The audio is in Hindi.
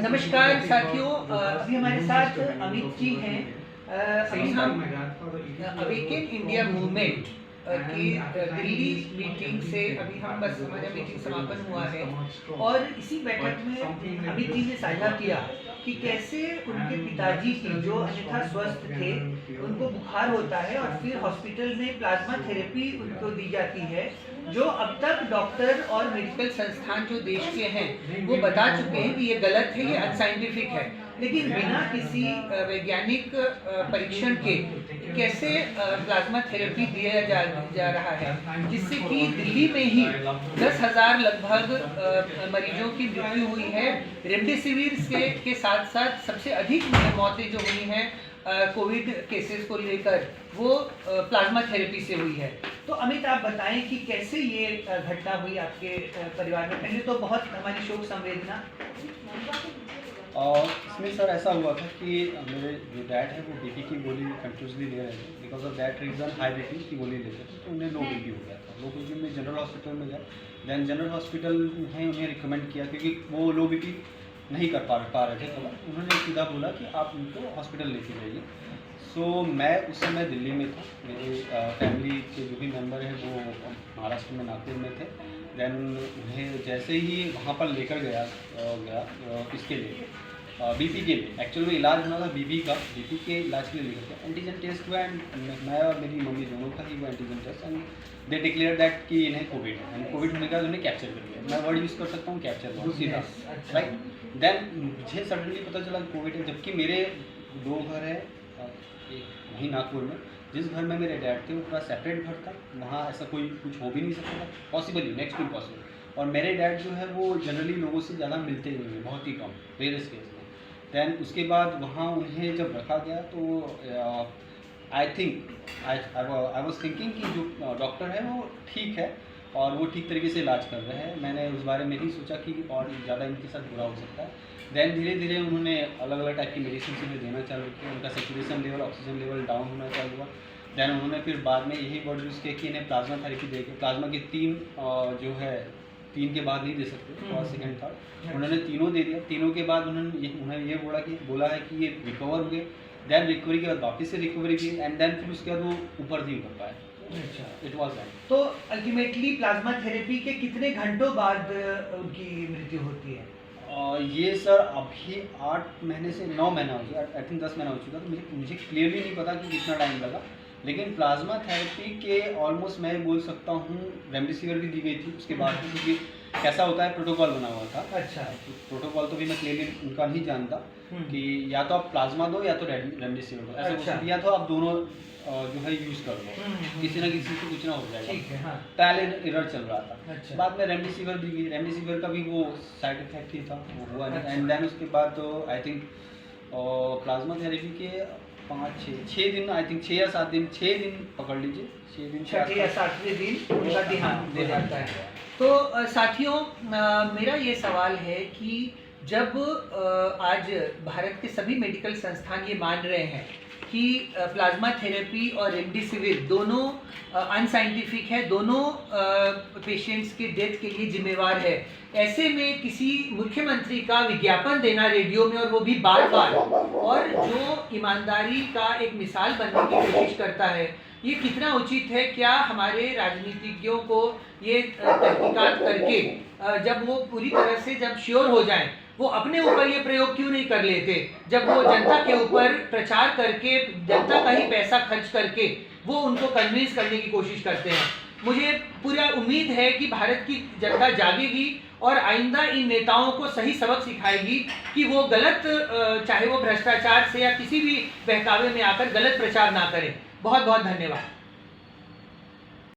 नमस्कार साथियों, अभी हमारे साथ अमित जी हैं। अभी हम अवेकन इंडिया मूवमेंट की दिल्ली मीटिंग से अभी हम बस हमारा मीटिंग समापन हुआ है और इसी बैठक में अमित जी ने साझा किया कि कैसे उनके पिताजी की जो अन्यथा स्वस्थ थे उनको बुखार होता है और फिर हॉस्पिटल में प्लाज्मा थेरेपी उनको दी जाती है, जो अब तक डॉक्टर और मेडिकल संस्थान जो देश के हैं वो बता चुके हैं कि ये गलत है, ये अनसाइंटिफिक है। लेकिन बिना किसी वैज्ञानिक परीक्षण के कैसे प्लाज्मा थेरेपी दिया जा रहा है, जिससे कि दिल्ली में ही 10,000 लगभग मरीजों की मृत्यु हुई है। रेमडेसिविर के साथ साथ सबसे अधिक मौतें जो हुई हैं कोविड केसेस को लेकर वो प्लाज्मा थेरेपी से हुई है। तो अमित, आप बताएं कि कैसे ये घटना हुई आपके परिवार में। पहले तो बहुत हमारी शोक संवेदना। इसमें सर ऐसा हुआ था कि मेरे जो डैड है वो बीपी की गोली कंटिन्यूसली ले रहे थे। Because of that reason high BP की गोली लेते थे तो उन्हें लो बीपी हो गया था। लो बीपी में जनरल हॉस्पिटल में गया। दैन जनरल हॉस्पिटल ने उन्हें रिकमेंड किया क्योंकि वो लो बीपी नहीं कर पा रहे थे। तो उन्होंने सीधा बोला कि आप उनको हॉस्पिटल लेके जाइए। सो मैं उस समय दिल्ली में था। मेरे फैमिली के जो भी मेम्बर हैं वो महाराष्ट्र में नागपुर में थे। दैन उन्हें जैसे ही वहाँ पर लेकर गया इसके लिए बीपी के लिए, एक्चुअली इलाज होना था बीपी का, बीपी के इलाज के लिए लेकर गया। एंटीजन टेस्ट हुआ एंड मैं और मेरी मम्मी दोनों का ही हुआ antigen test and they declare that कि इन्हें कोविड है। एंड कोविड होने के बाद उन्हें कैप्चर कर लिया। मैं वर्ड यूज़ कर सकता हूँ कैप्चर, सीधा, राइट। देन मुझे सडनली पता चला कोविड है, जबकि मेरे 2 घर हैं वहीं नागपुर में। जिस घर में मेरे डैड थे वो पूरा सेपरेट घर था, वहाँ ऐसा कोई कुछ हो भी नहीं सकता था, पॉसिबल ही, नेक्स्ट टू इम्पॉसिबल। और मेरे डैड जो है वो जनरली लोगों से ज़्यादा मिलते ही नहीं है, बहुत ही कम, रेयरेस्ट केस में। दैन उसके बाद वहाँ उन्हें जब रखा गया तो आई वॉज थिंकिंग कि जो डॉक्टर है वो ठीक है और वो ठीक तरीके से इलाज कर रहे हैं। मैंने उस बारे में नहीं सोचा कि और ज़्यादा इनके साथ बुरा हो सकता है। दैन धीरे धीरे उन्होंने अलग अलग टाइप की मेडिसिन से देना चालू किया। उनका saturation level, oxygen level down होना चालू हुआ। दैन उन्होंने फिर बाद में यही वर्ड यूज़ किया कि इन्हें प्लाज्मा थेरेपी दे के, प्लाज्मा के 3 जो है 3 के बाद नहीं दे सकते, और सेकेंड थर्ड उन्होंने तीनों दे दिया। तीनों के बाद उन्होंने ये बोला है कि ये रिकवर हो गए। दैन रिकवरी के बाद वापस से रिकवरी की एंड देन फिर उसके बाद वो ऊपर नहीं उतर पाए। अच्छा, इट वाज दैट। तो अल्टीमेटली प्लाज्मा थेरेपी के कितने घंटों बाद उनकी मृत्यु होती है? ये सर अभी 8 महीने से 9 महीना हो गया, आई थिंक 10 महीना हो चुका। तो मुझे क्लियरली नहीं पता कि कितना टाइम लगा, लेकिन प्लाज्मा थेरेपी के ऑलमोस्ट मैं बोल सकता हूँ रेमडेसिविर भी दी गई थी उसके बाद, क्योंकि कैसा होता है प्रोटोकॉल बना हुआ था। अच्छा, तो प्रोटोकॉल तो भी मैं क्लियरली उनका नहीं जानता कि या तो आप प्लाज्मा दो या तो रेमडेसिविर दो, ऐसा कुछ दिया तो आप दोनों जो है यूज़ कर लो, किसी ना किसी को कुछ ना हो जाएगा। ठीक है, हाँ। पहले एरर चल रहा था। अच्छा। बाद में रेमडेसिविर दी गई। रेमडेसिविर का भी वो साइड इफेक्ट ही था, वो हुआ नहीं। एंड देन उसके बाद तो आई थिंक प्लाज्मा थेरेपी के 5-6 दिन, आई थिंक 6 या 7 दिन, 6 दिन पकड़ लीजिए, 6 दिन 6 या 7वें दिन उनका देहांत हो जाता है। तो साथियों, मेरा ये सवाल है कि जब आज भारत के सभी मेडिकल संस्थान ये मान रहे हैं कि प्लाज्मा थेरेपी और रेमडेसिविर दोनों अनसाइंटिफिक है, दोनों पेशेंट्स के डेथ के लिए जिम्मेवार है, ऐसे में किसी मुख्यमंत्री का विज्ञापन देना रेडियो में, और वो भी बार बार, और जो ईमानदारी का एक मिसाल बनने की कोशिश करता है, ये कितना उचित है? क्या हमारे राजनीतिज्ञों को ये तहकीकात करके जब वो पूरी तरह से जब श्योर हो जाएं, वो अपने ऊपर ये प्रयोग क्यों नहीं कर लेते? जब वो जनता के ऊपर प्रचार करके, जनता का ही पैसा खर्च करके वो उनको कन्विंस करने की कोशिश करते हैं। मुझे पूरा उम्मीद है कि भारत की जनता जागेगी और आइंदा इन नेताओं को सही सबक सिखाएगी कि वो गलत, चाहे वो भ्रष्टाचार से या किसी भी बहकावे में आकर गलत प्रचार ना करें। बहुत बहुत धन्यवाद।